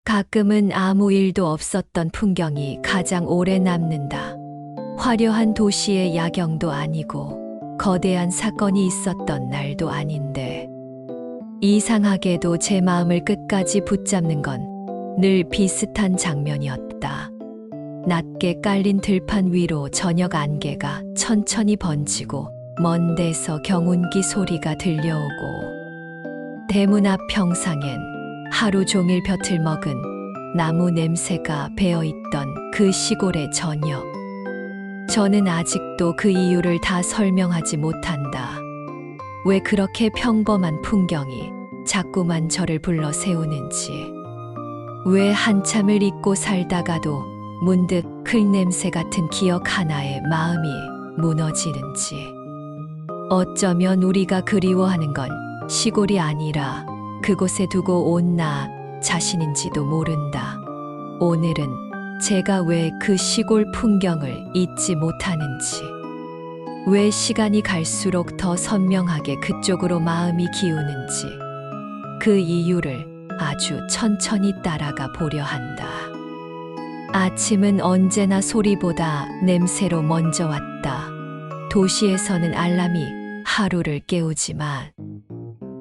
가끔은 아무 일도 없었던 풍경이 가장 오래 남는다. 화려한 도시의 야경도 아니고 거대한 사건이 있었던 날도 아닌데 이상하게도 제 마음을 끝까지 붙잡는 건 늘 비슷한 장면이었다. 낮게 깔린 들판 위로 저녁 안개가 천천히 번지고 먼 데서 경운기 소리가 들려오고 대문 앞 평상엔 하루 종일 볕을 먹은 나무 냄새가 배어있던 그 시골의 저녁. 저는 아직도 그 이유를 다 설명하지 못한다. 왜 그렇게 평범한 풍경이 자꾸만 저를 불러 세우는지. 왜 한참을 잊고 살다가도 문득 흙냄새 같은 기억 하나에 마음이 무너지는지. 어쩌면 우리가 그리워하는 건 시골이 아니라 그곳에 두고 온 나 자신인지도 모른다. 오늘은 제가 왜 그 시골 풍경을 잊지 못하는지, 왜 시간이 갈수록 더 선명하게 그쪽으로 마음이 기우는지, 그 이유를 아주 천천히 따라가 보려 한다. 아침은 언제나 소리보다 냄새로 먼저 왔다. 도시에서는 알람이 하루를 깨우지만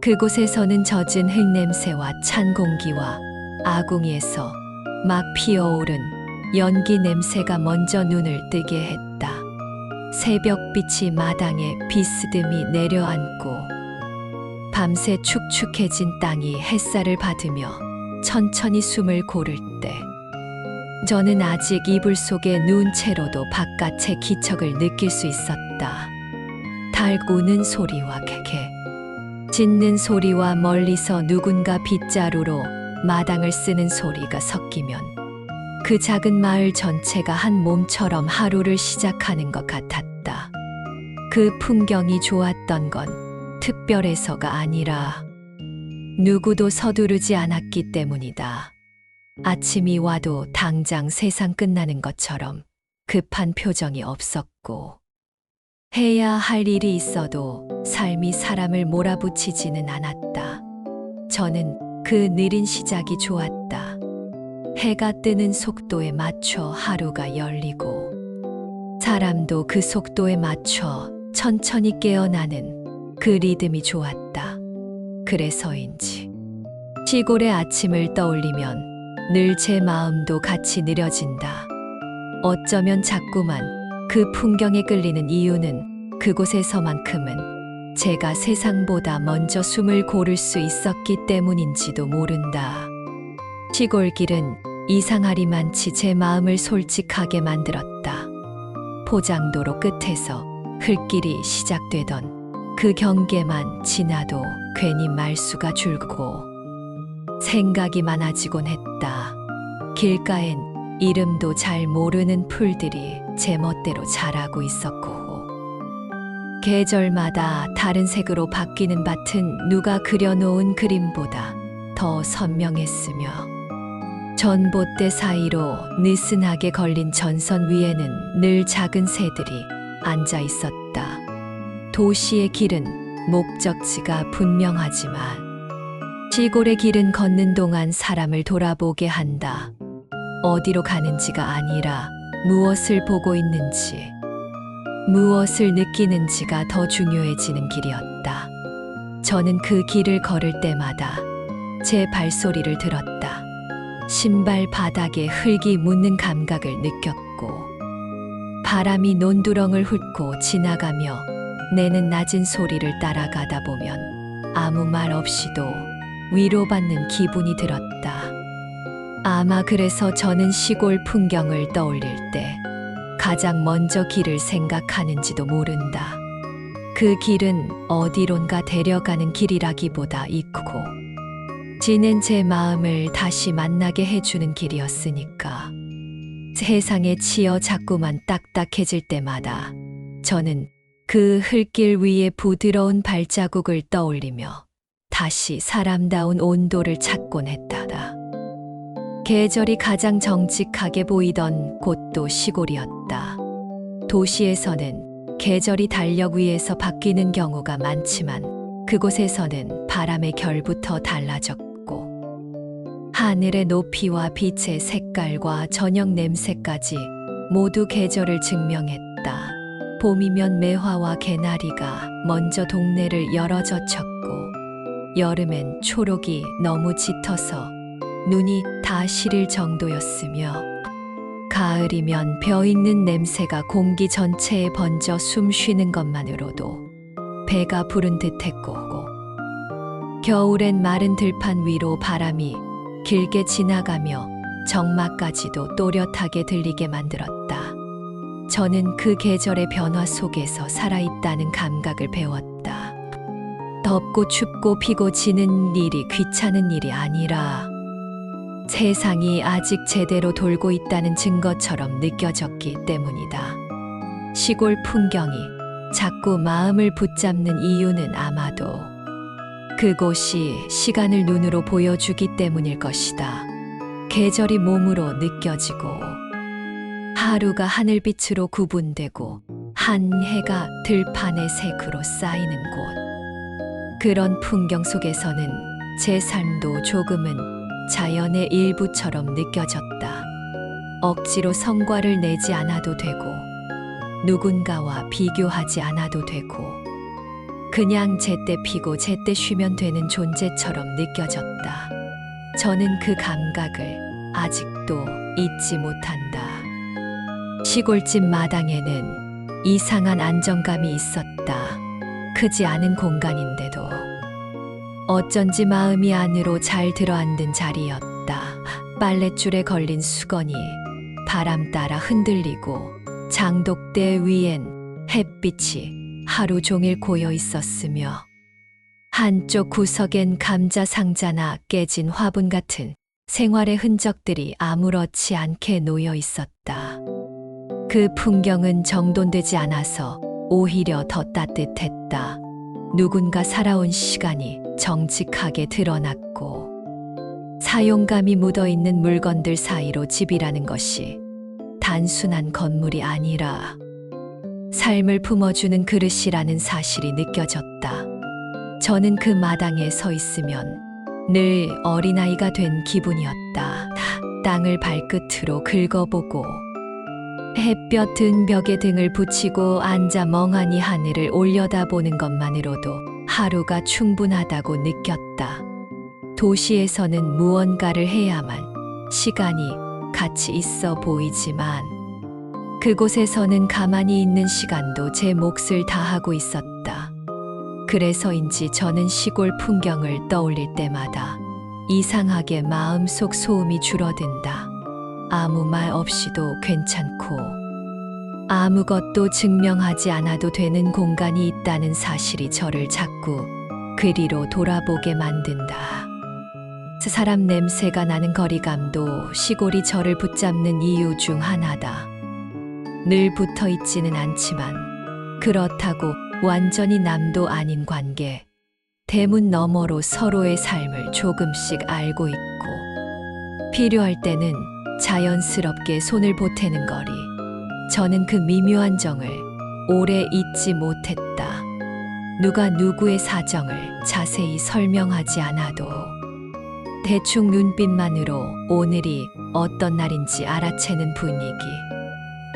그곳에서는 젖은 흙냄새와 찬 공기와 아궁이에서 막 피어오른 연기 냄새가 먼저 눈을 뜨게 했다. 새벽빛이 마당에 비스듬히 내려앉고 밤새 축축해진 땅이 햇살을 받으며 천천히 숨을 고를 때 저는 아직 이불 속에 누운 채로도 바깥의 기척을 느낄 수 있었다. 달 우는 소리와 개개 짖는 소리와 멀리서 누군가 빗자루로 마당을 쓰는 소리가 섞이면 그 작은 마을 전체가 한 몸처럼 하루를 시작하는 것 같았다. 그 풍경이 좋았던 건 특별해서가 아니라 누구도 서두르지 않았기 때문이다. 아침이 와도 당장 세상 끝나는 것처럼 급한 표정이 없었고 해야 할 일이 있어도 삶이 사람을 몰아붙이지는 않았다. 저는 그 느린 시작이 좋았다. 해가 뜨는 속도에 맞춰 하루가 열리고 사람도 그 속도에 맞춰 천천히 깨어나는 그 리듬이 좋았다. 그래서인지 시골의 아침을 떠올리면 늘 제 마음도 같이 느려진다. 어쩌면 자꾸만 그 풍경에 끌리는 이유는 그곳에서만큼은 제가 세상보다 먼저 숨을 고를 수 있었기 때문인지도 모른다. 시골길은 이상하리만치 제 마음을 솔직하게 만들었다. 포장도로 끝에서 흙길이 시작되던 그 경계만 지나도 괜히 말수가 줄고 생각이 많아지곤 했다. 길가엔 이름도 잘 모르는 풀들이 제멋대로 자라고 있었고 계절마다 다른 색으로 바뀌는 밭은 누가 그려놓은 그림보다 더 선명했으며 전봇대 사이로 느슨하게 걸린 전선 위에는 늘 작은 새들이 앉아 있었다. 도시의 길은 목적지가 분명하지만 시골의 길은 걷는 동안 사람을 돌아보게 한다. 어디로 가는지가 아니라 무엇을 보고 있는지, 무엇을 느끼는지가 더 중요해지는 길이었다. 저는 그 길을 걸을 때마다 제 발소리를 들었다. 신발 바닥에 흙이 묻는 감각을 느꼈고 바람이 논두렁을 훑고 지나가며 내는 낮은 소리를 따라가다 보면 아무 말 없이도 위로받는 기분이 들었다. 아마 그래서 저는 시골 풍경을 떠올릴 때 가장 먼저 길을 생각하는지도 모른다. 그 길은 어디론가 데려가는 길이라기보다 익고 지낸 제 마음을 다시 만나게 해주는 길이었으니까. 세상에 치여 자꾸만 딱딱해질 때마다 저는 그 흙길 위에 부드러운 발자국을 떠올리며 다시 사람다운 온도를 찾곤 했다다. 계절이 가장 정직하게 보이던 곳도 시골이었다. 도시에서는 계절이 달력 위에서 바뀌는 경우가 많지만 그곳에서는 바람의 결부터 달라졌고 하늘의 높이와 빛의 색깔과 저녁 냄새까지 모두 계절을 증명했다. 봄이면 매화와 개나리가 먼저 동네를 열어젖혔고, 여름엔 초록이 너무 짙어서 눈이 다 시릴 정도였으며, 가을이면 벼 익는 냄새가 공기 전체에 번져 숨 쉬는 것만으로도 배가 부른 듯했고, 겨울엔 마른 들판 위로 바람이 길게 지나가며 정막까지도 또렷하게 들리게 만들었다. 저는 그 계절의 변화 속에서 살아있다는 감각을 배웠다. 덥고 춥고 피고 지는 일이 귀찮은 일이 아니라 세상이 아직 제대로 돌고 있다는 증거처럼 느껴졌기 때문이다. 시골 풍경이 자꾸 마음을 붙잡는 이유는 아마도 그곳이 시간을 눈으로 보여주기 때문일 것이다. 계절이 몸으로 느껴지고, 하루가 하늘빛으로 구분되고, 한 해가 들판의 색으로 쌓이는 곳. 그런 풍경 속에서는 제 삶도 조금은 자연의 일부처럼 느껴졌다. 억지로 성과를 내지 않아도 되고, 누군가와 비교하지 않아도 되고, 그냥 제때 피고 제때 쉬면 되는 존재처럼 느껴졌다. 저는 그 감각을 아직도 잊지 못한다. 시골집 마당에는 이상한 안정감이 있었다. 크지 않은 공간인데도 어쩐지 마음이 안으로 잘 들어앉은 자리였다. 빨랫줄에 걸린 수건이 바람 따라 흔들리고, 장독대 위엔 햇빛이 하루 종일 고여 있었으며, 한쪽 구석엔 감자 상자나 깨진 화분 같은 생활의 흔적들이 아무렇지 않게 놓여 있었다. 그 풍경은 정돈되지 않아서 오히려 더 따뜻했다. 누군가 살아온 시간이 정직하게 드러났고, 사용감이 묻어있는 물건들 사이로 집이라는 것이 단순한 건물이 아니라 삶을 품어주는 그릇이라는 사실이 느껴졌다. 저는 그 마당에 서 있으면 늘 어린아이가 된 기분이었다. 땅을 발끝으로 긁어보고, 햇볕 든 벽에 등을 붙이고 앉아 멍하니 하늘을 올려다보는 것만으로도 하루가 충분하다고 느꼈다. 도시에서는 무언가를 해야만 시간이 가치 있어 보이지만, 그곳에서는 가만히 있는 시간도 제 몫을 다하고 있었다. 그래서인지 저는 시골 풍경을 떠올릴 때마다 이상하게 마음속 소음이 줄어든다. 아무 말 없이도 괜찮고, 아무것도 증명하지 않아도 되는 공간이 있다는 사실이 저를 자꾸 그리로 돌아보게 만든다. 사람 냄새가 나는 거리감도 시골이 저를 붙잡는 이유 중 하나다. 늘 붙어 있지는 않지만, 그렇다고 완전히 남도 아닌 관계, 대문 너머로 서로의 삶을 조금씩 알고 있고, 필요할 때는 자연스럽게 손을 보태는 거리. 저는 그 미묘한 정을 오래 잊지 못했다. 누가 누구의 사정을 자세히 설명하지 않아도 대충 눈빛만으로 오늘이 어떤 날인지 알아채는 분위기.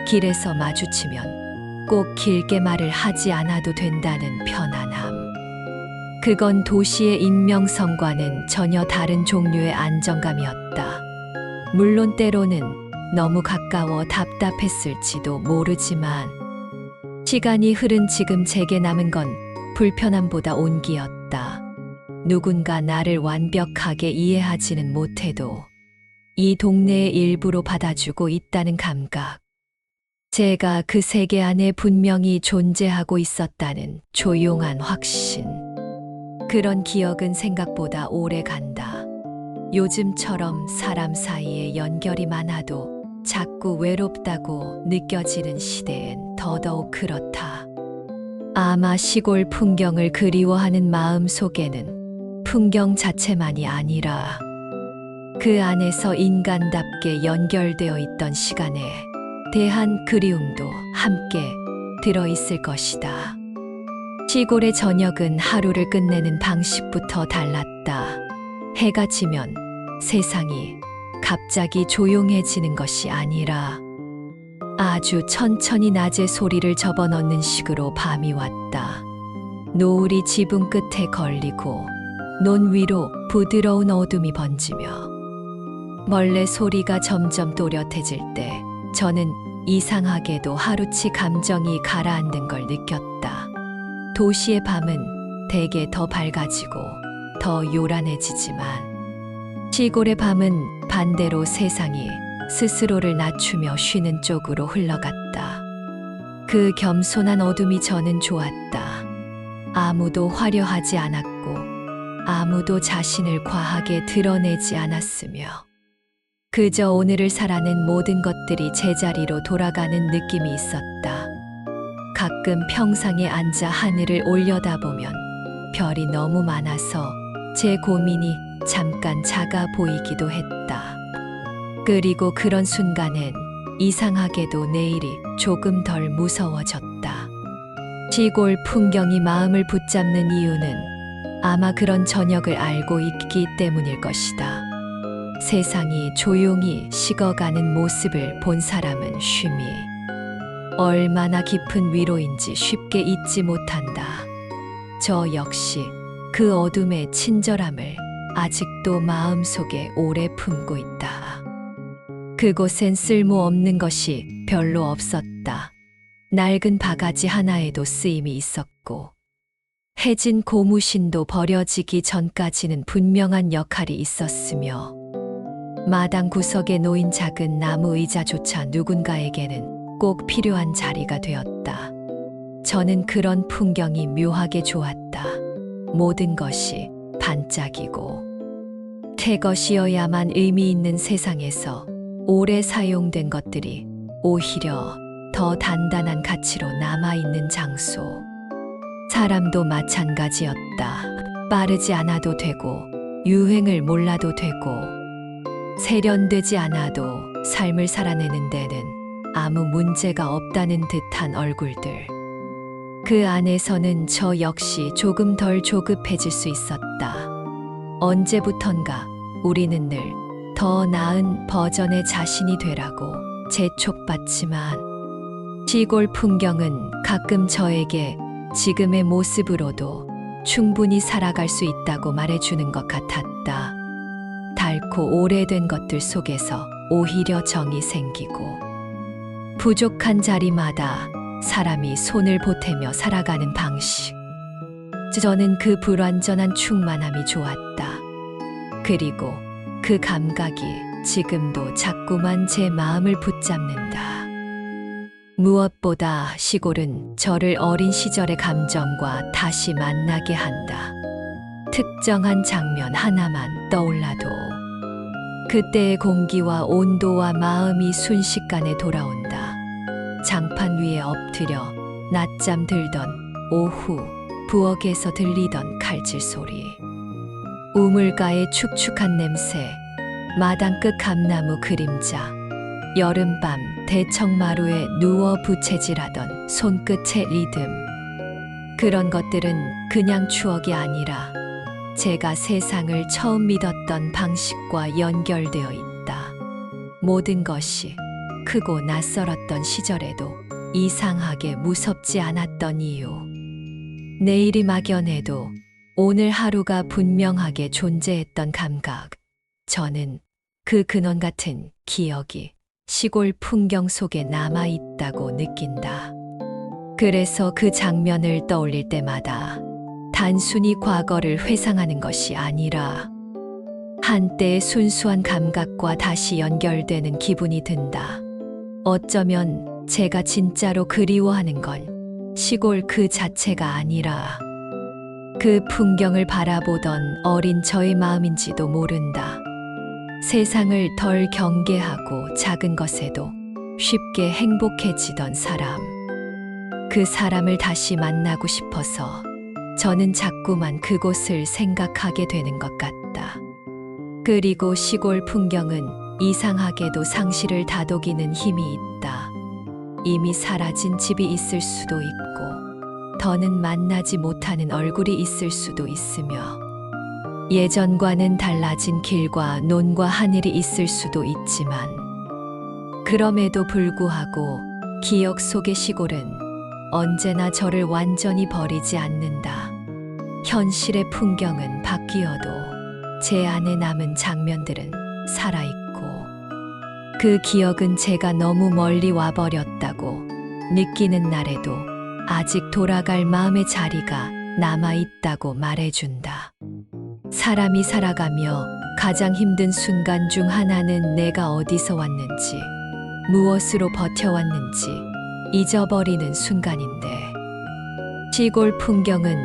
길에서 마주치면 꼭 길게 말을 하지 않아도 된다는 편안함. 그건 도시의 익명성과는 전혀 다른 종류의 안정감이었다. 물론 때로는 너무 가까워 답답했을지도 모르지만, 시간이 흐른 지금 제게 남은 건 불편함보다 온기였다. 누군가 나를 완벽하게 이해하지는 못해도 이 동네의 일부로 받아주고 있다는 감각. 제가 그 세계 안에 분명히 존재하고 있었다는 조용한 확신. 그런 기억은 생각보다 오래 간다. 요즘처럼 사람 사이에 연결이 많아도 자꾸 외롭다고 느껴지는 시대엔 더더욱 그렇다. 아마 시골 풍경을 그리워하는 마음 속에는 풍경 자체만이 아니라 그 안에서 인간답게 연결되어 있던 시간에 대한 그리움도 함께 들어있을 것이다. 시골의 저녁은 하루를 끝내는 방식부터 달랐다. 해가 지면 세상이 갑자기 조용해지는 것이 아니라 아주 천천히 낮의 소리를 접어넣는 식으로 밤이 왔다. 노을이 지붕 끝에 걸리고 논 위로 부드러운 어둠이 번지며 벌레 소리가 점점 또렷해질 때 저는 이상하게도 하루치 감정이 가라앉는 걸 느꼈다. 도시의 밤은 대개 더 밝아지고 더 요란해지지만 시골의 밤은 반대로 세상이 스스로를 낮추며 쉬는 쪽으로 흘러갔다. 그 겸손한 어둠이 저는 좋았다. 아무도 화려하지 않았고 아무도 자신을 과하게 드러내지 않았으며 그저 오늘을 살아낸 모든 것들이 제자리로 돌아가는 느낌이 있었다. 가끔 평상에 앉아 하늘을 올려다보면 별이 너무 많아서 제 고민이 잠깐 작아 보이기도 했다. 그리고 그런 순간엔 이상하게도 내일이 조금 덜 무서워졌다. 시골 풍경이 마음을 붙잡는 이유는 아마 그런 저녁을 알고 있기 때문일 것이다. 세상이 조용히 식어가는 모습을 본 사람은 쉼이 얼마나 깊은 위로인지 쉽게 잊지 못한다. 저 역시 그 어둠의 친절함을 아직도 마음속에 오래 품고 있다. 그곳엔 쓸모없는 것이 별로 없었다. 낡은 바가지 하나에도 쓰임이 있었고 해진 고무신도 버려지기 전까지는 분명한 역할이 있었으며 마당 구석에 놓인 작은 나무 의자조차 누군가에게는 꼭 필요한 자리가 되었다. 저는 그런 풍경이 묘하게 좋았다. 모든 것이 반짝이고 새 것이어야만 의미 있는 세상에서 오래 사용된 것들이 오히려 더 단단한 가치로 남아있는 장소. 사람도 마찬가지였다. 빠르지 않아도 되고 유행을 몰라도 되고 세련되지 않아도 삶을 살아내는 데는 아무 문제가 없다는 듯한 얼굴들. 그 안에서는 저 역시 조금 덜 조급해질 수 있었다. 언제부턴가 우리는 늘 더 나은 버전의 자신이 되라고 재촉받지만 시골 풍경은 가끔 저에게 지금의 모습으로도 충분히 살아갈 수 있다고 말해주는 것 같았다. 닳고 오래된 것들 속에서 오히려 정이 생기고 부족한 자리마다 사람이 손을 보태며 살아가는 방식. 저는 그 불완전한 충만함이 좋았다. 그리고 그 감각이 지금도 자꾸만 제 마음을 붙잡는다. 무엇보다 시골은 저를 어린 시절의 감정과 다시 만나게 한다. 특정한 장면 하나만 떠올라도 그때의 공기와 온도와 마음이 순식간에 돌아온다. 장판 위에 엎드려 낮잠 들던 오후 부엌에서 들리던 칼질 소리, 우물가의 축축한 냄새, 마당 끝 감나무 그림자, 여름밤 대청마루에 누워 부채질하던 손끝의 리듬. 그런 것들은 그냥 추억이 아니라 제가 세상을 처음 믿었던 방식과 연결되어 있다. 모든 것이 크고 낯설었던 시절에도 이상하게 무섭지 않았던 이유. 내일이 막연해도 오늘 하루가 분명하게 존재했던 감각. 저는 그 근원 같은 기억이 시골 풍경 속에 남아있다고 느낀다. 그래서 그 장면을 떠올릴 때마다 단순히 과거를 회상하는 것이 아니라 한때의 순수한 감각과 다시 연결되는 기분이 든다. 어쩌면 제가 진짜로 그리워하는 건 시골 그 자체가 아니라 그 풍경을 바라보던 어린 저의 마음인지도 모른다. 세상을 덜 경계하고 작은 것에도 쉽게 행복해지던 사람. 그 사람을 다시 만나고 싶어서 저는 자꾸만 그곳을 생각하게 되는 것 같다. 그리고 시골 풍경은 이상하게도 상실을 다독이는 힘이 있다. 이미 사라진 집이 있을 수도 있고 더는 만나지 못하는 얼굴이 있을 수도 있으며 예전과는 달라진 길과 논과 하늘이 있을 수도 있지만 그럼에도 불구하고 기억 속의 시골은 언제나 저를 완전히 버리지 않는다. 현실의 풍경은 바뀌어도 제 안에 남은 장면들은 살아있고 그 기억은 제가 너무 멀리 와버렸다고 느끼는 날에도 아직 돌아갈 마음의 자리가 남아있다고 말해준다. 사람이 살아가며 가장 힘든 순간 중 하나는 내가 어디서 왔는지, 무엇으로 버텨왔는지 잊어버리는 순간인데, 시골 풍경은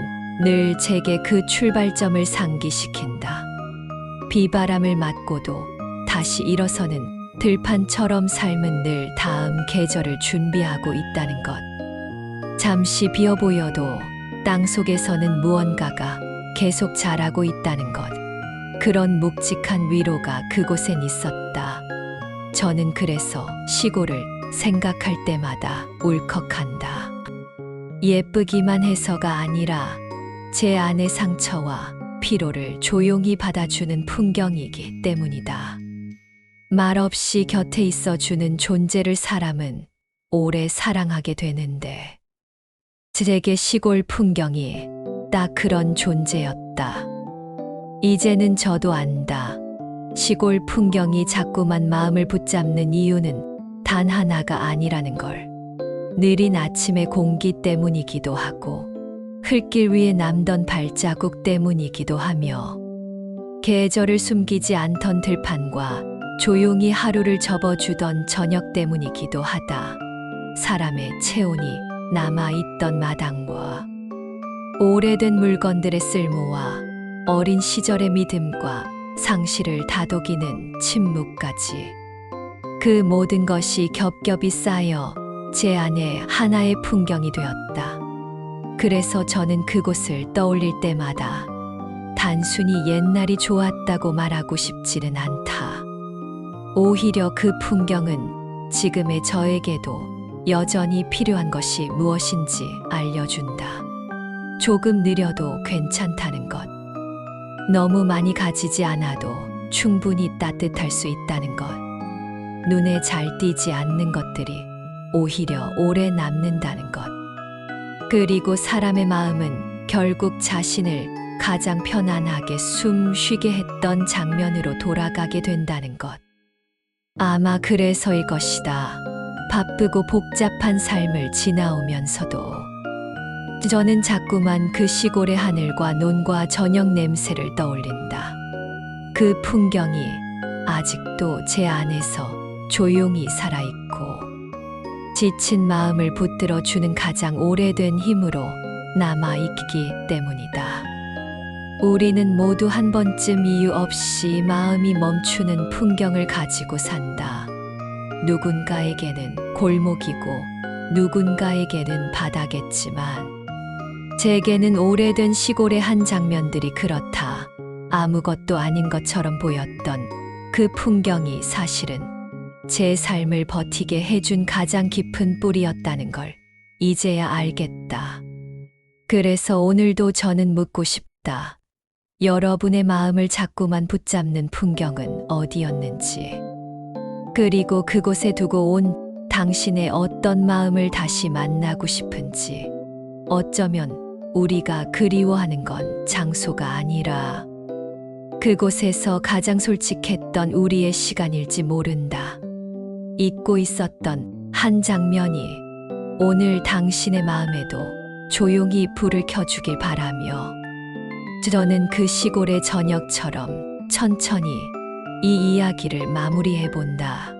늘 제게 그 출발점을 상기시킨다. 비바람을 맞고도 다시 일어서는 들판처럼 삶은 늘 다음 계절을 준비하고 있다는 것. 잠시 비어 보여도 땅 속에서는 무언가가 계속 자라고 있다는 것. 그런 묵직한 위로가 그곳엔 있었다. 저는 그래서 시골을 생각할 때마다 울컥한다. 예쁘기만 해서가 아니라 제 안의 상처와 피로를 조용히 받아주는 풍경이기 때문이다. 말없이 곁에 있어주는 존재를 사람은 오래 사랑하게 되는데, 제게 시골 풍경이 딱 그런 존재였다. 이제는 저도 안다. 시골 풍경이 자꾸만 마음을 붙잡는 이유는 단 하나가 아니라는 걸. 느린 아침의 공기 때문이기도 하고 흙길 위에 남던 발자국 때문이기도 하며 계절을 숨기지 않던 들판과 조용히 하루를 접어주던 저녁 때문이기도 하다. 사람의 체온이 남아있던 마당과 오래된 물건들의 쓸모와 어린 시절의 믿음과 상실을 다독이는 침묵까지, 그 모든 것이 겹겹이 쌓여 제 안에 하나의 풍경이 되었다. 그래서 저는 그곳을 떠올릴 때마다 단순히 옛날이 좋았다고 말하고 싶지는 않다. 오히려 그 풍경은 지금의 저에게도 여전히 필요한 것이 무엇인지 알려준다. 조금 느려도 괜찮다는 것. 너무 많이 가지지 않아도 충분히 따뜻할 수 있다는 것. 눈에 잘 띄지 않는 것들이 오히려 오래 남는다는 것. 그리고 사람의 마음은 결국 자신을 가장 편안하게 숨 쉬게 했던 장면으로 돌아가게 된다는 것. 아마 그래서일 것이다. 바쁘고 복잡한 삶을 지나오면서도 저는 자꾸만 그 시골의 하늘과 논과 저녁 냄새를 떠올린다. 그 풍경이 아직도 제 안에서 조용히 살아있고 지친 마음을 붙들어주는 가장 오래된 힘으로 남아있기 때문이다. 우리는 모두 한 번쯤 이유 없이 마음이 멈추는 풍경을 가지고 산다. 누군가에게는 골목이고 누군가에게는 바다겠지만 제게는 오래된 시골의 한 장면들이 그렇다. 아무것도 아닌 것처럼 보였던 그 풍경이 사실은 제 삶을 버티게 해준 가장 깊은 뿌리였다는 걸 이제야 알겠다. 그래서 오늘도 저는 묻고 싶다. 여러분의 마음을 자꾸만 붙잡는 풍경은 어디였는지, 그리고 그곳에 두고 온 당신의 어떤 마음을 다시 만나고 싶은지. 어쩌면 우리가 그리워하는 건 장소가 아니라 그곳에서 가장 솔직했던 우리의 시간일지 모른다. 잊고 있었던 한 장면이 오늘 당신의 마음에도 조용히 불을 켜주길 바라며, 저는 그 시골의 저녁처럼 천천히 이 이야기를 마무리해 본다.